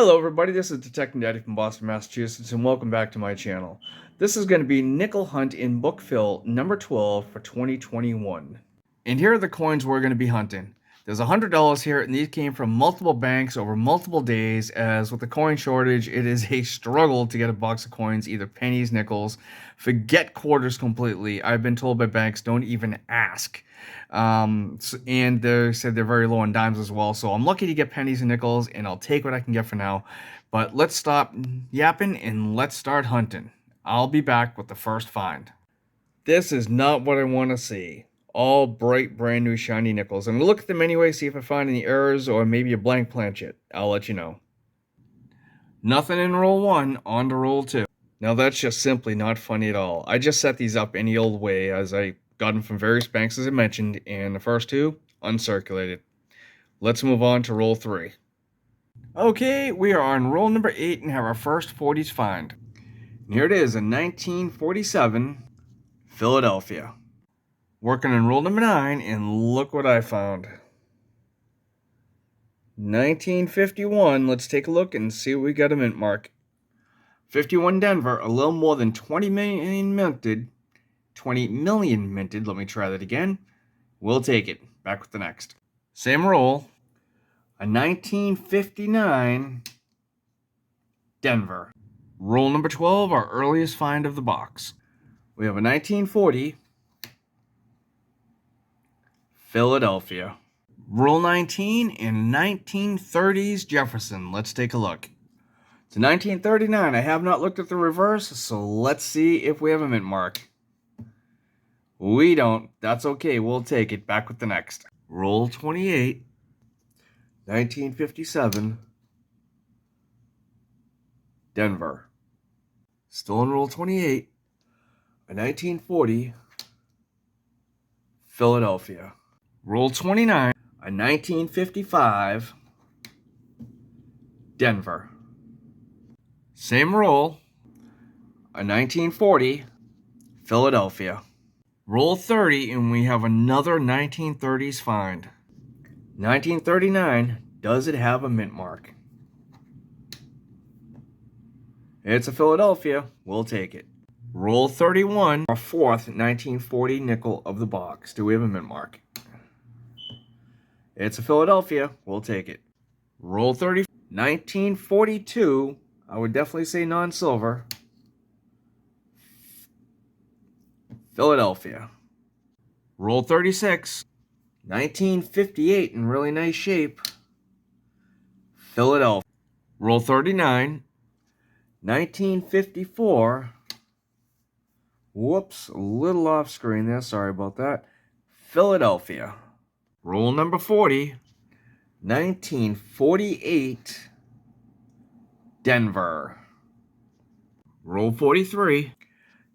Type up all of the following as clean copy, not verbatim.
Hello everybody, this is Detective Daddy from Boston, Massachusetts, and welcome back to my channel. This is going to be Nickel Hunt in Book Fill number 12 for 2021. And here are the coins we're going to be hunting. There's $100 here, and these came from multiple banks over multiple days, as with the coin shortage, it is a struggle to get a box of coins, either pennies, nickels. Forget quarters completely. I've been told by banks, don't even ask. And they said they're very low on dimes as well, so I'm lucky to get pennies and nickels, and I'll take what I can get for now. But let's stop yapping and let's start hunting. I'll be back with the first find. This is not what I want to see. All bright, brand new, shiny nickels. I'm going to look at them anyway, see if I find any errors or maybe a blank planchet. I'll let you know. Nothing in roll 1, on to roll 2. Now that's just simply not funny at all. I just set these up any old way as I got them from various banks as I mentioned, and the first two, uncirculated. Let's move on to roll 3. Okay, we are on roll number 8 and have our first 40s find. And here it is, a 1947 Philadelphia. Working on roll number 9, and look what I found. 1951, let's take a look and see what we got a mint mark. 51 Denver, a little more than 20 million minted. 20 million minted, let me try that again. We'll take it. Back with the next. Same roll. A 1959 Denver. Roll number 12, our earliest find of the box. We have a 1940 Philadelphia. Roll 19 in 1930s Jefferson. Let's take a look. It's 1939. I have not looked at the reverse, so let's see if we have a mint mark. We don't. That's okay. We'll take it. Back with the next. Roll 28. 1957 Denver. Still in roll 28. A 1940 Philadelphia. Roll 29. A 1955 Denver. Same roll. A 1940 Philadelphia. Roll 30 and we have another 1930s find. 1939. Does it have a mint mark? It's a Philadelphia. We'll take it. Roll 31. Our fourth 1940 nickel of the box. Do we have a mint mark? It's a Philadelphia. We'll take it. Roll 30. 1942. I would definitely say non-silver. Philadelphia. Roll 36. 1958 in really nice shape. Philadelphia. Roll 39. 1954. Whoops, a little off screen there. Sorry about that. Philadelphia. Roll number 40. 1948. Denver. Roll 43.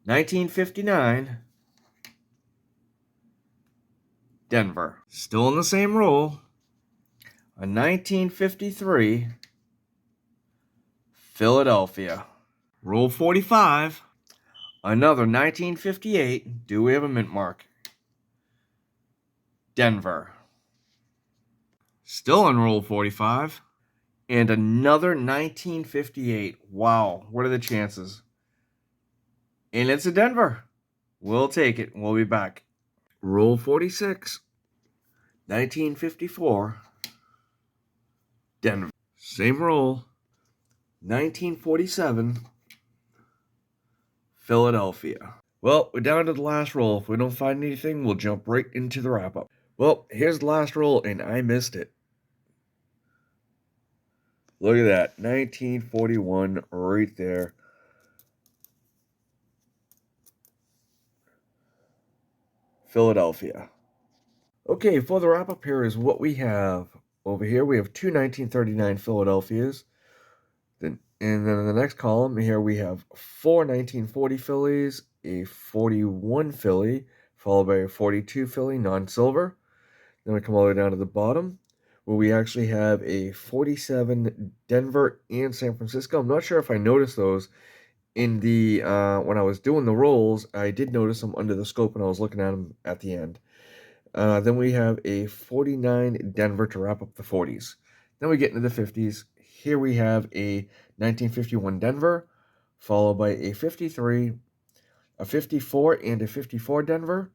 1959. Denver. Still in the same roll. A 1953. Philadelphia. Roll 45. Another 1958. Do we have a mint mark? Denver. Still on roll 45. And another 1958. Wow, what are the chances? And it's a Denver. We'll take it. We'll be back. Roll 46. 1954. Denver. Same roll. 1947. Philadelphia. Well, we're down to the last roll. If we don't find anything, we'll jump right into the wrap-up. Well, here's the last roll, and I missed it. Look at that. 1941 right there. Philadelphia. Okay, for the wrap-up here is what we have. Over here, we have two 1939 Philadelphias. And then in the next column here, we have four 1940 Phillies, a 41 Philly, followed by a 42 Philly, non-silver. Then we come all the way down to the bottom, where we actually have a 47 Denver and San Francisco. I'm not sure if I noticed those in the when I was doing the rolls. I did notice them under the scope when I was looking at them at the end. Then we have a 49 Denver to wrap up the 40s. Then we get into the 50s. Here we have a 1951 Denver, followed by a 53, a 54, and a 54 Denver,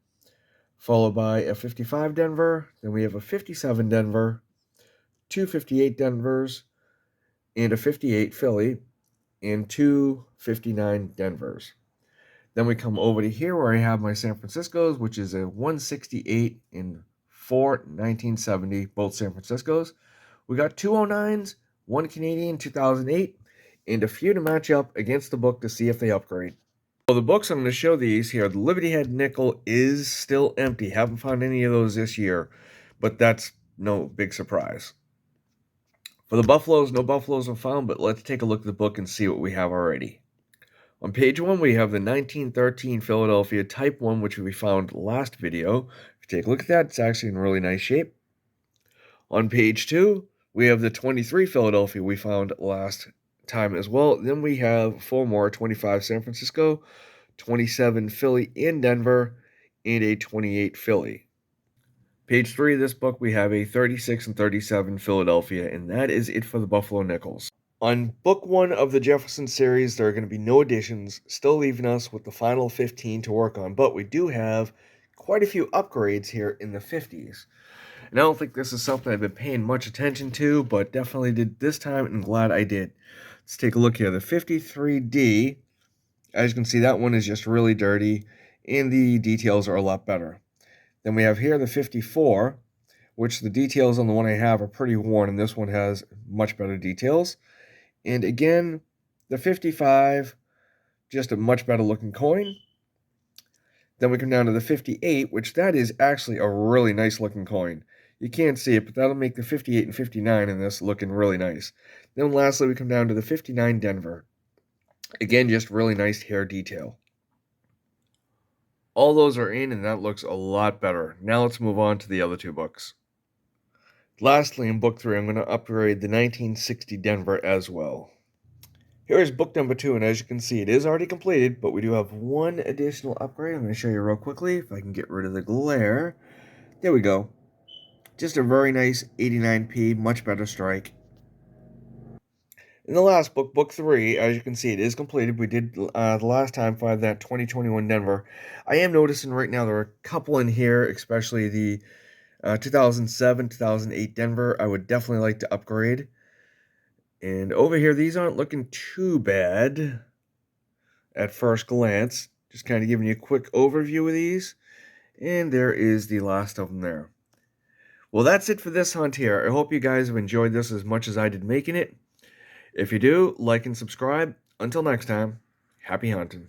followed by a 55 Denver. Then we have a 57 Denver, two 58 Denvers, and a 58 Philly, and two 59 Denvers. Then we come over to here where I have my San Franciscos, which is a 168 and 4 1970, both San Franciscos. We got 209s, one Canadian 2008, and a few to match up against the book to see if they upgrade. So the books I'm going to show these here, the Liberty Head nickel is still empty. Haven't found any of those this year, but that's no big surprise. For the Buffaloes, no Buffaloes are found, but let's take a look at the book and see what we have already. On page 1, we have the 1913 Philadelphia Type 1, which we found last video. If you take a look at that, it's actually in really nice shape. On page 2, we have the 23 Philadelphia we found last time as well. Then we have 4 more, 25 San Francisco, 27 Philly and Denver, and a 28 Philly. Page 3 of this book, we have a 36 and 37 Philadelphia, and that is it for the Buffalo Nickels. On book 1 of the Jefferson series, there are going to be no additions, still leaving us with the final 15 to work on, but we do have quite a few upgrades here in the 50s. And I don't think this is something I've been paying much attention to, but definitely did this time, and glad I did. Let's take a look here. The 53D, as you can see, that one is just really dirty, and the details are a lot better. Then we have here the 54, which the details on the one I have are pretty worn, and this one has much better details. And again, the 55, just a much better looking coin. Then we come down to the 58, which that is actually a really nice looking coin. You can't see it, but that'll make the 58 and 59 in this looking really nice. Then lastly, we come down to the 59 Denver. Again, just really nice hair detail. All those are in, and that looks a lot better. Now let's move on to the other two books. Lastly, in book 3, I'm going to upgrade the 1960 Denver as well. Here is book number 2, and as you can see, it is already completed, but we do have one additional upgrade. I'm going to show you real quickly if I can get rid of the glare. There we go. Just a very nice 89p, much better strike. In the last book, book 3, as you can see, it is completed. We did the last time find that 2021 Denver. I am noticing right now there are a couple in here, especially the 2007, 2008 Denver. I would definitely like to upgrade. And over here, these aren't looking too bad at first glance. Just kind of giving you a quick overview of these. And there is the last of them there. Well, that's it for this hunt here. I hope you guys have enjoyed this as much as I did making it. If you do, like and subscribe. Until next time, happy hunting.